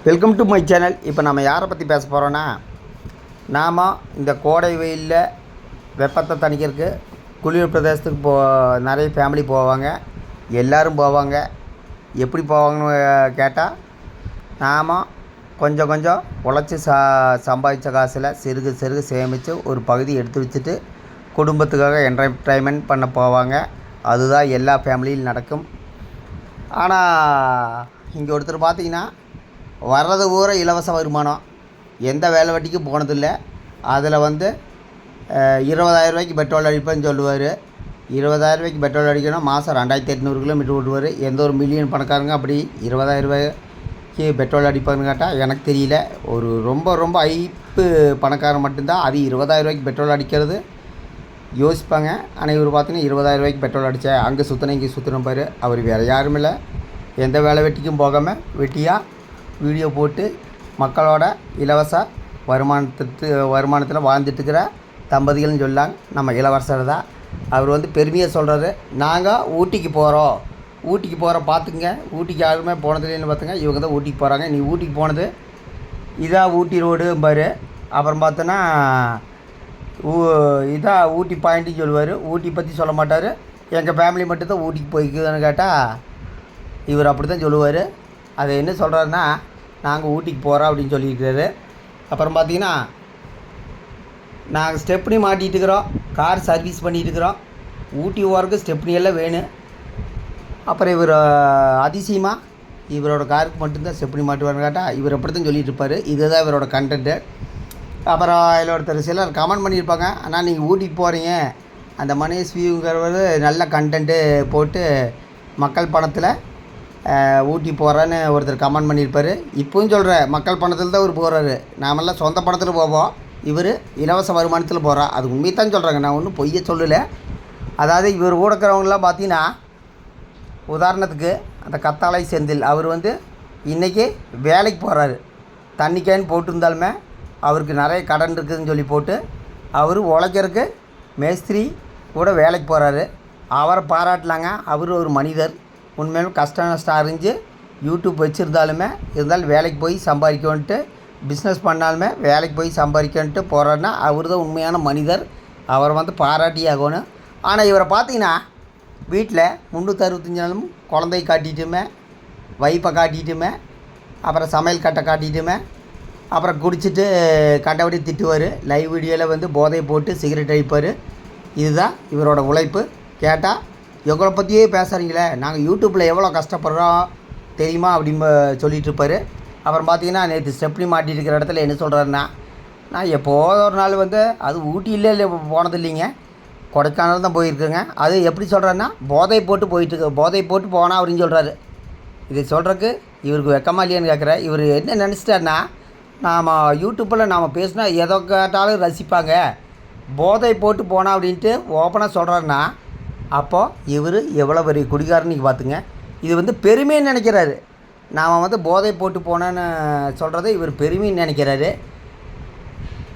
Welcome to my channel. இப்போ நம்ம யாரை பற்றி பேச போகிறோன்னா, நாம் இந்த கோடை வெயிலில் வெப்பத்தை தணிக்கிறதுக்கு குளிர் பிரதேசத்துக்கு நிறைய ஃபேமிலி போவாங்க, எல்லோரும் போவாங்க. எப்படி போவாங்கன்னு கேட்டால், நாம் கொஞ்சம் கொஞ்சம் உழைச்சி சம்பாதிச்ச காசில் சிறுகு சிறுகு சேமித்து ஒரு பகுதி எடுத்து வச்சுட்டு குடும்பத்துக்காக என்டர்டைன்மெண்ட் பண்ண போவாங்க. அதுதான் எல்லா ஃபேமிலியிலும் நடக்கும். ஆனால் இங்கே ஒருத்தர் பார்த்திங்கன்னா, வர்றது பூரா இலவச வருமானம், எந்த வேலை வெட்டிக்கும் போனதில்லை. அதில் 20,000 ரூபாய்க்கு பெட்ரோல் அடிப்பேன்னு சொல்லுவார். 20,000 ரூபாய்க்கு பெட்ரோல் அடிக்கணும், மாதம் 2,800 கிலோமீட்டர் ஓட்டுவார். எந்த ஒரு மில்லியன் பணக்காரங்க அப்படி 20,000 ரூபாய்க்கு பெட்ரோல் அடிப்பான்னு கேட்டால் எனக்கு தெரியல. ஒரு ரொம்ப ரொம்ப ஐப்பு பணக்காரன் மட்டும்தான் அது 20,000 ரூபாய்க்கு பெட்ரோல் அடிக்கிறது யோசிப்பாங்க. ஆனால் இவர் பார்த்தீங்கன்னா 20,000 ரூபாய்க்கு பெட்ரோல் அடித்தா அங்கே சுற்றின இங்கே சுற்றின பாரு. அவர் வேறு யாரும் இல்லை, எந்த வேலை வெட்டிக்கும் போகாமல் வெட்டியாக வீடியோ போட்டு மக்களோட இலவச வருமானத்தில் வாழ்ந்துட்டுருக்கிற தம்பதிகள்னு சொல்லலாங்க. நம்ம இளவரசர் தான். அவர் பெருமையாக சொல்கிறாரு, நாங்கள் ஊட்டிக்கு போகிறோம் பார்த்துங்க. ஊட்டிக்கு யாருமே போனதுலேன்னு பார்த்துங்க, இவங்க தான் ஊட்டிக்கு போகிறாங்க. நீ ஊட்டிக்கு போனது இதான் ஊட்டி ரோடும்பார். அப்புறம் பார்த்தோன்னா இதான் ஊட்டி பாயிண்ட்டுன்னு சொல்லுவார். ஊட்டி பற்றி சொல்ல மாட்டார். எங்கள் ஃபேமிலி மட்டும்தான் ஊட்டிக்கு போய்க்குதுன்னு கேட்டால் இவர் அப்படி தான் சொல்லுவார். அதை என்ன சொல்கிறாருன்னா, நாங்கள் ஊட்டிக்கு போகிறோம் அப்படின்னு சொல்லியிருக்கிறாரு. அப்புறம் பார்த்திங்கன்னா, நாங்கள் ஸ்டெப்னி மாட்டிகிட்டுருக்குறோம், கார் சர்வீஸ் பண்ணிகிட்டுருக்குறோம், ஊட்டி போகிறதுக்கு ஸ்டெப்னி எல்லாம் வேணும். அப்புறம் இவர் அதிசயமாக இவரோட காருக்கு மட்டும்தான் ஸ்டெப்னி மாட்டுவார்னு கேட்டால் இவர் அப்படி தான் சொல்லிட்டு இருப்பார். இதுதான் இவரோட கண்டென்ட்டு. அப்புறம் இதில் ஒருத்தர் சிலர் கமெண்ட் பண்ணியிருப்பாங்க, ஆனால் நீங்கள் ஊட்டிக்கு போகிறீங்க, அந்த மனேஷ் வியூங்கிறவர் நல்ல கண்டென்ட்டு போட்டு மக்கள் பணத்தில் ஊட்டி போகிறான்னு ஒருத்தர் கமெண்ட் பண்ணியிருப்பார். இப்போவும் சொல்கிறேன், மக்கள் பணத்தில் தான் இவர் போகிறாரு. நாமெல்லாம் சொந்த பணத்தில் போவோம், இவர் இலவச வருமானத்தில் போகிறார். அது உண்மையை தான் சொல்கிறாங்க, நான் ஒன்றும் பொய்யை சொல்லலை. அதாவது இவர் கூட இருக்கிறவங்களாம் பார்த்தீங்கன்னா, உதாரணத்துக்கு அந்த கத்தாழை செந்தில் அவர் இன்றைக்கி வேலைக்கு போகிறாரு. தண்ணி கேன் போட்டிருந்தாலுமே அவருக்கு நிறைய கடன் இருக்குதுன்னு சொல்லி போட்டு அவர் உழைக்கிறதுக்கு மேஸ்திரி கூட வேலைக்கு போகிறாரு. அவரை பாராட்டலாங்க. அவர் ஒரு மனிதர். உண்மையிலும் கஷ்ட நஷ்டம் அறிஞ்சு யூடியூப் வச்சுருந்தாலுமே இருந்தாலும் வேலைக்கு போய் சம்பாதிக்கணுன்ட்டு, பிஸ்னஸ் பண்ணாலுமே வேலைக்கு போய் சம்பாதிக்கணுன்ட்டு போகிறாருன்னா அவர் தான் உண்மையான மனிதர். அவரை பாராட்டி ஆகணும். ஆனால் இவரை பார்த்தீங்கன்னா வீட்டில் 365 நாளும் குழந்தைய காட்டிட்டுமே, வைப்பை காட்டிட்டுமே, அப்புறம் சமையல் கட்டை காட்டிட்டுமே, அப்புறம் குடிச்சிட்டு கண்டபடி திட்டுவார். லைவ் வீடியோவில் போதையை போட்டு சிகரெட் அடிப்பார். இதுதான் இவரோட உழைப்பு. கேட்டால் எங்களை பற்றியே பேசுகிறீங்களே, நாங்கள் யூடியூப்பில் எவ்வளோ கஷ்டப்படுறோம் தெரியுமா அப்படின்னு சொல்லிகிட்ருப்பார். அப்புறம் பார்த்திங்கன்னா, நேற்று ஸ்டெப்னி மாட்டிட்டு இருக்கிற இடத்துல என்ன சொல்கிறாருன்னா, நான் எப்போது ஒரு நாள் அது ஊட்டியில் இல்லை போனது இல்லைங்க, கொடைக்கானல் தான் போயிருக்குங்க. அது எப்படி சொல்கிறாருன்னா, போதை போட்டு போனால் அப்படின்னு சொல்கிறாரு. இதை சொல்கிறதுக்கு இவருக்கு வெக்கமா இல்லையான்னு கேட்குறேன். இவர் என்ன நினச்சிட்டாருன்னா, நாம் யூடியூப்பில் நாம் பேசினா எதை கேட்டாலும் ரசிப்பாங்க, போதை போட்டு போனால் அப்படின்ட்டு ஓப்பனாக சொல்கிறாருன்னா, அப்போது இவர் எவ்வளோ பெரிய குடிகாரன்னு பார்த்துங்க. இது பெருமைன்னு நினைக்கிறாரு. நாம் போதை போட்டு போனேன்னு சொல்கிறத இவர் பெருமைன்னு நினைக்கிறாரு.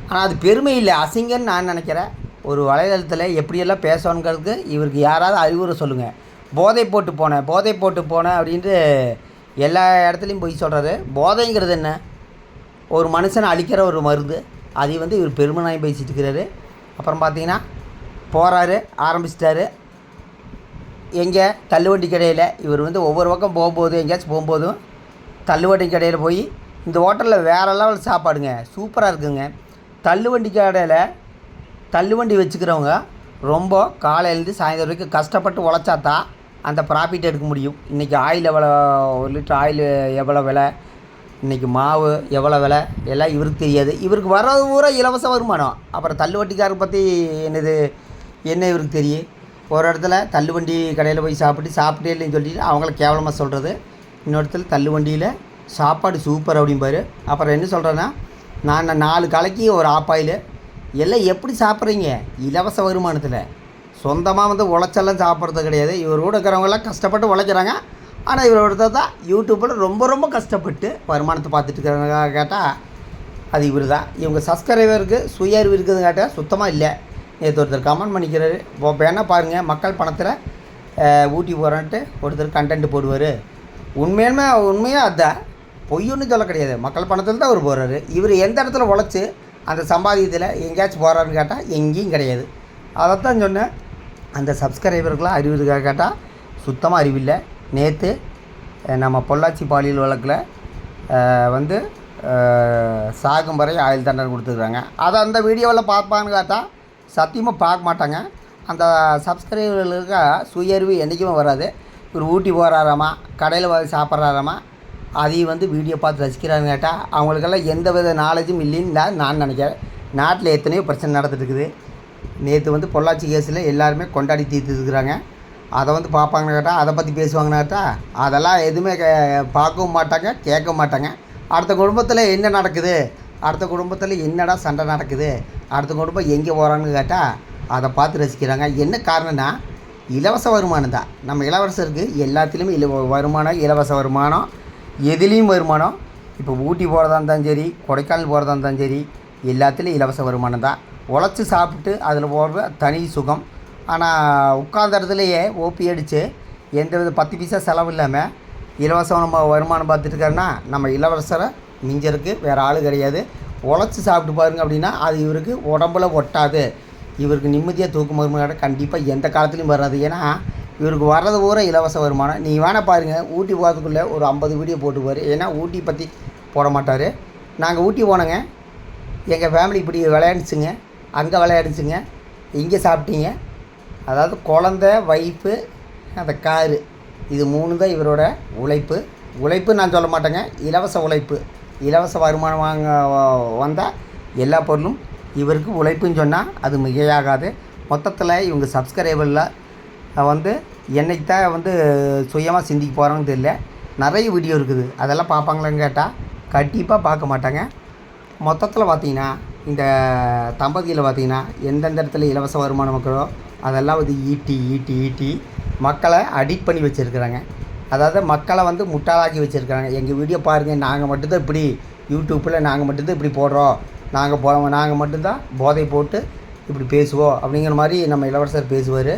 ஆனால் அது பெருமை இல்லை, அசிங்கன்னு நான் நினைக்கிறேன். ஒரு வலைதளத்தில் எப்படியெல்லாம் பேசணுங்கிறதுக்கு இவருக்கு யாராவது அறிவுரை சொல்லுங்கள். போதை போட்டு போனேன் அப்படின்ட்டு எல்லா இடத்துலையும் போய் சொல்கிறாரு. போதைங்கிறது என்ன? ஒரு மனுஷனை அழிக்கிற ஒரு மருந்து. அதை இவர் பெருமை நாய் பேசிட்டு இருக்கிறாரு. அப்புறம் பார்த்தீங்கன்னா போகிறாரு, ஆரம்பிச்சிட்டாரு. எங்கே தள்ளுவண்டி கடையில் இவர் ஒவ்வொரு பக்கம் போகும்போது, எங்கேயாச்சும் போகும்போதும் தள்ளுவண்டி கடையில் போய், இந்த ஹோட்டலில் வேறு லெவல் சாப்பாடுங்க, சூப்பராக இருக்குங்க. தள்ளுவண்டி கடையில் தள்ளுவண்டி வச்சுக்கிறவங்க ரொம்ப காலையிலேருந்து சாயந்தரம் வரைக்கும் கஷ்டப்பட்டு உழைச்சாதான் அந்த ப்ராஃபிட் எடுக்க முடியும். இன்றைக்கி ஆயில் எவ்வளோ, 1 லிட்டர் ஆயில் எவ்வளோ விலை, இன்றைக்கி மாவு எவ்வளோ விலை எல்லாம் இவருக்கு தெரியாது. இவருக்கு வர்றது பூரா இலவச வருமானம். அப்புறம் தள்ளுவண்டிக்காரரை பற்றி என்ன இவருக்கு தெரியும்? ஒரு இடத்துல தள்ளுவண்டி கடையில் போய் சாப்பிட்டே இல்லைன்னு சொல்லிட்டு அவங்கள கேவலமாக சொல்கிறது. இன்னொரு இடத்துல தள்ளுவண்டியில் சாப்பாடு சூப்பர் அப்படிம்பாரு. அப்புறம் என்ன சொல்கிறேன்னா, நான் 4 கலைக்கு ஒரு ஆப்பாயில் எல்லாம் எப்படி சாப்பிட்றீங்க? இலவச வருமானத்தில். சொந்தமாக உழைச்செல்லாம் சாப்பிட்றது கிடையாது. இவர் கூட இருக்கிறவங்கெல்லாம் கஷ்டப்பட்டு உழைக்கிறாங்க. ஆனால் இவரோட தான் யூடியூப்பில் ரொம்ப ரொம்ப கஷ்டப்பட்டு வருமானத்தை பார்த்துட்டு இருக்கிறவங்க கேட்டால் அது இவர் தான். இவங்க சப்ஸ்கிரைபருக்கு சுய அறிவு இருக்குதுன்னு கேட்டால் சுத்தமாக இல்லை. நேற்று ஒருத்தர் கமெண்ட் பண்ணிக்கிறாரு. இப்போ என்ன பாருங்கள், மக்கள் பணத்தில் ஊட்டி போகிறான்ட்டு ஒருத்தர் கண்டென்ட் போடுவார். உண்மையாக அதுதான். பொய்யொன்னும் சொல்ல கிடையாது. மக்கள் பணத்தில் தான் அவர் போகிறாரு. இவர் எந்த இடத்துல உழைச்சி அந்த சம்பாதியத்தில் எங்கேயாச்சும் போகிறாருன்னு கேட்டால் எங்கேயும் கிடையாது. அதைத்தான் சொன்னேன். அந்த சப்ஸ்கிரைபருக்கெலாம் அறிவு இருக்கா கேட்டால் சுத்தமாக அறிவில்லை. நேற்று நம்ம பொள்ளாச்சி பாலியல் வழக்கில் வந்து சாகும் வரை ஆயுள் தண்டனை கொடுத்துருக்குறாங்க. அதை அந்த வீடியோவில் பார்ப்பான்னு கேட்டால் சத்தியமாக பார்க்க மாட்டாங்க. அந்த சப்ஸ்கிரைபர்களுக்கு சுயறிவு என்றைக்குமே வராது. இவர் ஊட்டி போகிறாராமா, கடையில் போய் சாப்பிட்றாராமா, அதையும் வந்து வீடியோ பார்த்து ரசிக்கிறான்னு கேட்டால் அவங்களுக்கெல்லாம் எந்த வித நாலேஜும் இல்லைன்னு தான் நான் நினைக்கிறேன். நாட்டில் எத்தனையோ பிரச்சனை நடந்துட்டு இருக்குது. நேற்று வந்து பொள்ளாச்சி கேஸில் எல்லாருமே கொண்டாடி தீர்த்துருக்குறாங்க. அதை வந்து பார்ப்பாங்கன்னு கேட்டால் அதை பற்றி பேசுவாங்கன்னு கேட்டால் அதெல்லாம் எதுவுமே பார்க்கவும் மாட்டாங்க, கேட்கவும் மாட்டாங்க. அடுத்த குடும்பத்தில் என்ன நடக்குது, அடுத்த குடும்பத்தில் என்னடா சண்டை நடக்குது, அடுத்த குடும்பம் எங்கே போகிறான்னு கேட்டால் அதை பார்த்து ரசிக்கிறாங்க. என்ன காரணம்னா இலவச வருமானம் தான். நம்ம இளவரசருக்கு எல்லாத்துலேயுமே வருமானம், இலவச வருமானம், எதுலேயும் வருமானம். இப்போ ஊட்டி போகிறதா இருந்தாலும் சரி, கொடைக்கானல் போகிறதா இருந்தாலும் சரி, எல்லாத்துலேயும் இலவச வருமானம் தான். உழைச்சி சாப்பிட்டு அதில் போடுற தனி சுகம். ஆனால் உட்கார்ந்த இடத்துலையே ஓபி அடித்து எந்த வித 10 பைசா செலவு இல்லாமல் இலவசம் நம்ம வருமானம் பார்த்துட்டுருக்காருன்னா நம்ம இளவரசரை மிஞ்சருக்கு வேறு ஆள் கிடையாது. உழைச்சி சாப்பிட்டு பாருங்க அப்படின்னா அது இவருக்கு உடம்புல ஒட்டாது. இவருக்கு நிம்மதியாக தூக்கம் வருமானம் கண்டிப்பாக எந்த காலத்துலையும் வராது. ஏன்னா இவருக்கு வர்றது பூரா இலவச வருமானம். நீங்கள் வேணால் பாருங்கள், ஊட்டி போகிறதுக்குள்ளே ஒரு 50 வீடியோ போட்டுக்குவார். ஏன்னா ஊட்டி பற்றி போட மாட்டார். நாங்கள் ஊட்டி போனோங்க, எங்கள் ஃபேமிலி இப்படி விளையாடுச்சுங்க, அங்கே விளையாடுச்சுங்க, இங்கே சாப்பிட்டீங்க. அதாவது குழந்த, வைஃபு, அந்த காரு, இது 3 தான் இவரோட உழைப்பு. உழைப்பு நான் சொல்ல மாட்டேங்க, இலவச உழைப்பு. இலவச வருமானம் வந்தால் எல்லா பொருளும் இவருக்கு உழைப்புன்னு சொன்னால் அது மிகையாகாது. மொத்தத்தில் இவங்க சப்ஸ்கிரைபரில் வந்து என்னைக்கு தான் வந்து சுயமாக சிந்திக்க போகிறாங்கன்னு தெரியல. நிறைய வீடியோ இருக்குது, அதெல்லாம் பார்ப்பாங்களான்னு கேட்டால் கண்டிப்பாக பார்க்க மாட்டாங்க. மொத்தத்தில் பார்த்திங்கன்னா இந்த தம்பதியில் பார்த்திங்கன்னா எந்தெந்த இடத்துல இலவச வருமானம் மக்களோ அதெல்லாம் வந்து ஈட்டி மக்களை அடிக்ட் பண்ணி வச்சுருக்குறாங்க. அதாவது மக்களை வந்து முட்டாளாக்கி வச்சுருக்காங்க. எங்கள் வீடியோ பாருங்கள், நாங்கள் மட்டும்தான் இப்படி யூடியூப்பில் நாங்கள் மட்டும்தான் இப்படி போடுறோம், நாங்கள் மட்டும்தான் போதை போட்டு இப்படி பேசுவோம் அப்படிங்கிற மாதிரி நம்ம இளவரசர் பேசுவார்.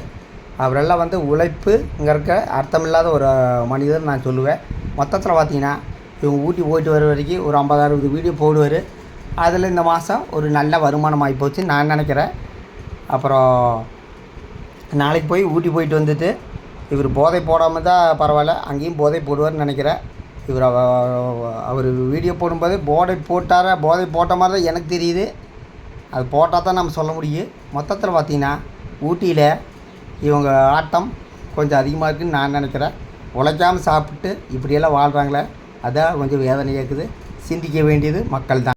அவரெல்லாம் வந்து உழைப்புங்கிறக்க அர்த்தமில்லாத ஒரு மனிதர் நான் சொல்லுவேன். மொத்தத்தில் பார்த்திங்கன்னா இவங்க ஊட்டி போயிட்டு வர வரைக்கும் ஒரு 50-60 வீடியோ போடுவார். அதில் இந்த மாதம் ஒரு நல்ல வருமானம் ஆகிப்போச்சு நான் நினைக்கிறேன். அப்புறம் நாளைக்கு போய் ஊட்டி போயிட்டு வந்துட்டு இவர் போதை போடாமல் தான் பரவாயில்ல, அங்கேயும் போதை போடுவார்னு நினைக்கிறேன். இவர் அவர் வீடியோ போடும்போது போதை போட்ட மாதிரி தான் எனக்கு தெரியுது. அது போட்டால் தான் நம்ம சொல்ல முடியும். மொத்தத்தில் பார்த்திங்கன்னா ஊட்டியில் இவங்க ஆட்டம் கொஞ்சம் அதிகமாக இருக்குதுன்னு நான் நினைக்கிறேன். உழைக்காமல் சாப்பிட்டு இப்படியெல்லாம் வாழ்கிறாங்களே, அதான் கொஞ்சம் வேதனை இருக்குது. சிந்திக்க வேண்டியது மக்கள் தான்.